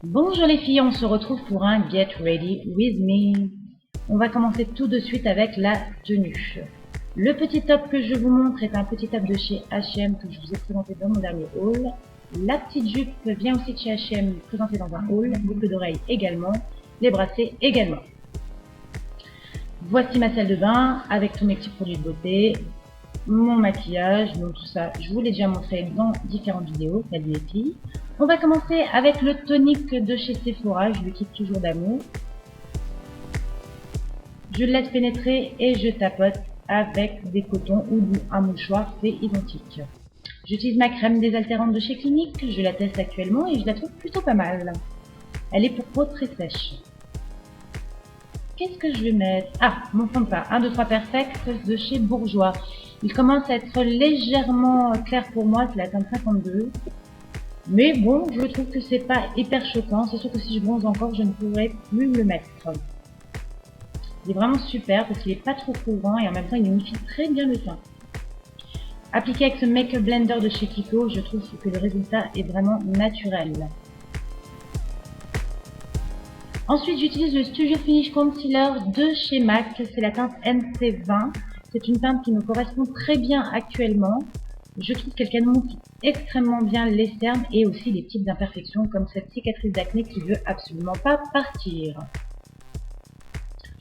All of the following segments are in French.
Bonjour les filles, on se retrouve pour un Get Ready With Me. On va commencer tout de suite avec la tenue. Le petit top que je vous montre est un petit top de chez H&M que je vous ai présenté dans mon dernier haul. La petite jupe vient aussi de chez H&M, présentée dans un haul, boucle d'oreilles également, les bracelets également. Voici ma salle de bain avec tous mes petits produits de beauté, mon maquillage, donc tout ça je vous l'ai déjà montré dans différentes vidéos. Salut les filles. On va commencer avec le tonique de chez Sephora, je lui kiffe toujours d'amour. Je le laisse pénétrer et je tapote avec des cotons ou un mouchoir fait identique. J'utilise ma crème désaltérante de chez Clinique, je la teste actuellement et je la trouve plutôt pas mal. Elle est pour peau très sèche. Qu'est-ce que je vais mettre? Ah, mon fond de teint, 1, 2, 3 Perfect de chez Bourjois. Il commence à être légèrement clair pour moi, c'est la teinte 52. Mais bon, je trouve que c'est pas hyper choquant. C'est sûr que si je bronze encore, je ne pourrais plus le mettre. Il est vraiment super parce qu'il est pas trop couvrant et en même temps il unifie très bien le teint. Appliqué avec ce Make-up Blender de chez Kiko, je trouve que le résultat est vraiment naturel. Ensuite, j'utilise le Studio Finish Concealer de chez MAC. C'est la teinte NC20. C'est une teinte qui me correspond très bien actuellement. Je trouve qu'elle camoufle extrêmement bien les cernes et aussi les petites imperfections comme cette cicatrice d'acné qui veut absolument pas partir.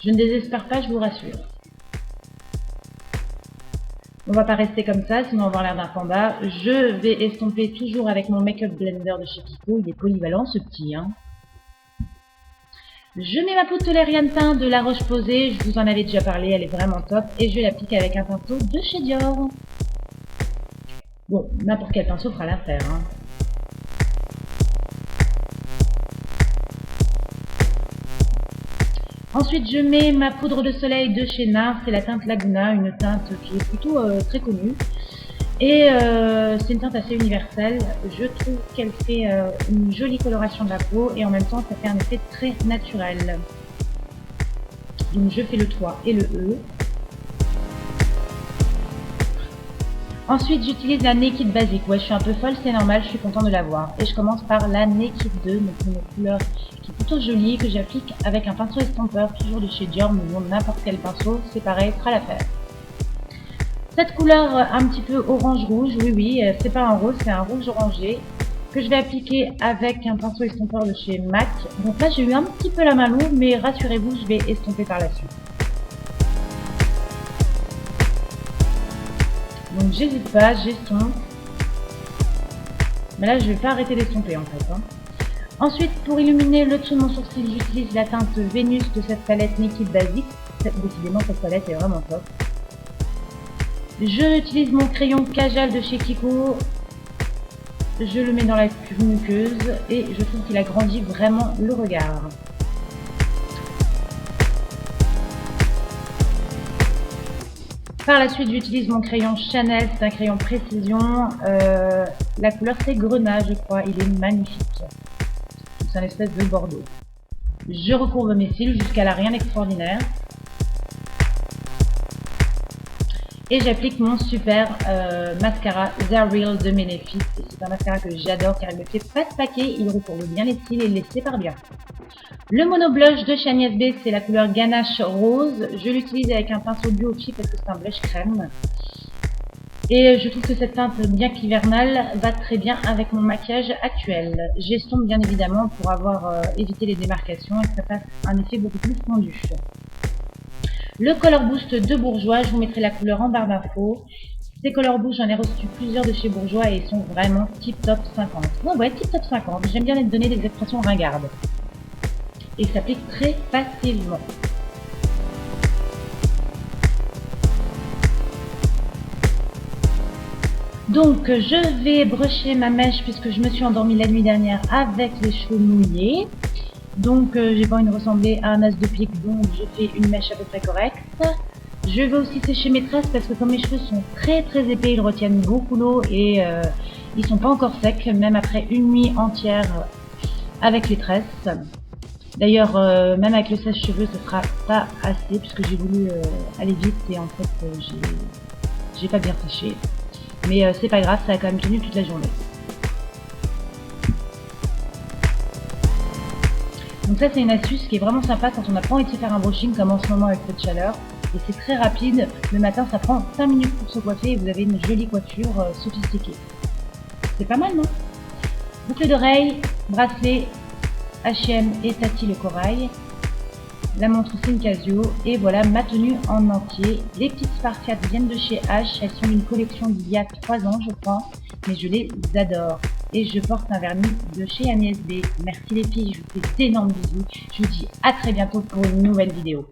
Je ne désespère pas, je vous rassure. On va pas rester comme ça, sinon on va avoir l'air d'un panda. Je vais estomper toujours avec mon Make-up Blender de chez Kiko. Il est polyvalent ce petit, hein. Je mets ma poudre Toleriane teint de La Roche-Posay, je vous en avais déjà parlé, elle est vraiment top. Et je l'applique avec un pinceau de chez Dior. Bon, n'importe quel pinceau fera l'affaire, hein. Ensuite, je mets ma poudre de soleil de chez NARS, c'est la teinte Laguna, une teinte qui est plutôt très connue. Et c'est une teinte assez universelle. Je trouve qu'elle fait une jolie coloration de la peau et en même temps, ça fait un effet très naturel. Donc, je fais le 3 et le E. Ensuite, j'utilise la Naked Basic. Ouais, je suis un peu folle, c'est normal, je suis contente de l'avoir. Et je commence par la Naked 2, donc une couleur qui est plutôt jolie, que j'applique avec un pinceau estompeur, toujours de chez Dior, mais bon, n'importe quel pinceau, c'est pareil, fera l'affaire. Cette couleur un petit peu orange-rouge, oui, c'est pas un rose, c'est un rouge orangé, que je vais appliquer avec un pinceau estompeur de chez MAC. Donc là, j'ai eu un petit peu la main lourde, mais rassurez-vous, je vais estomper par la suite. Donc j'hésite pas, j'estompe. Mais là je vais pas arrêter d'estomper en fait, hein. Ensuite, pour illuminer le dessous de mon sourcil, j'utilise la teinte Vénus de cette palette Naked Basic. Décidément cette palette est vraiment top. Je utilise mon crayon Kajal de chez Kiko. Je le mets dans la muqueuse et je trouve qu'il agrandit vraiment le regard. Par la suite, j'utilise mon crayon Chanel, c'est un crayon précision. La couleur c'est grenat, je crois, il est magnifique. C'est un espèce de bordeaux. Je recourbe mes cils jusqu'à là, rien d'extraordinaire. Et j'applique mon super mascara The Real de Benefit. C'est un mascara que j'adore car il ne fait pas de paquet, il recourbe bien les cils et il les sépare bien. Le Mono Blush de chez Agnès B, c'est la couleur Ganache Rose. Je l'utilise avec un pinceau Beauty parce que c'est un blush crème. Et je trouve que cette teinte, bien qu'hivernale, va très bien avec mon maquillage actuel. J'estompe bien évidemment pour avoir évité les démarcations et que ça fasse un effet beaucoup plus fondu. Le Color Boost de Bourjois, je vous mettrai la couleur en barre d'infos. Ces Color Boost, j'en ai reçu plusieurs de chez Bourjois et ils sont vraiment tip top 50. Ouais, tip top 50. J'aime bien donner des expressions ringardes. Et s'applique très facilement. Donc je vais brusher ma mèche puisque je me suis endormie la nuit dernière avec les cheveux mouillés. Donc j'ai pas envie de ressembler à un as de pique, donc je fais une mèche à peu près correcte. Je vais aussi sécher mes tresses parce que comme mes cheveux sont très épais, ils retiennent beaucoup l'eau et ils sont pas encore secs, même après une nuit entière avec les tresses. D'ailleurs, même avec le sèche-cheveux, ce sera pas assez puisque j'ai voulu aller vite et en fait j'ai pas bien séché. Mais c'est pas grave, ça a quand même tenu toute la journée. Donc ça c'est une astuce qui est vraiment sympa quand on n'a pas envie de se faire un brushing comme en ce moment avec cette chaleur. Et c'est très rapide, le matin ça prend 5 minutes pour se coiffer et vous avez une jolie coiffure sophistiquée. C'est pas mal, non? Boucle d'oreille, bracelet, H&M et Tati le corail, la montre Sim Casio et voilà ma tenue en entier. Les petites Spartiates viennent de chez H, elles sont d'une collection d'il y a 3 ans je crois, mais je les adore. Et je porte un vernis de chez Agnès B. Merci les filles, je vous fais d'énormes bisous. Je vous dis à très bientôt pour une nouvelle vidéo.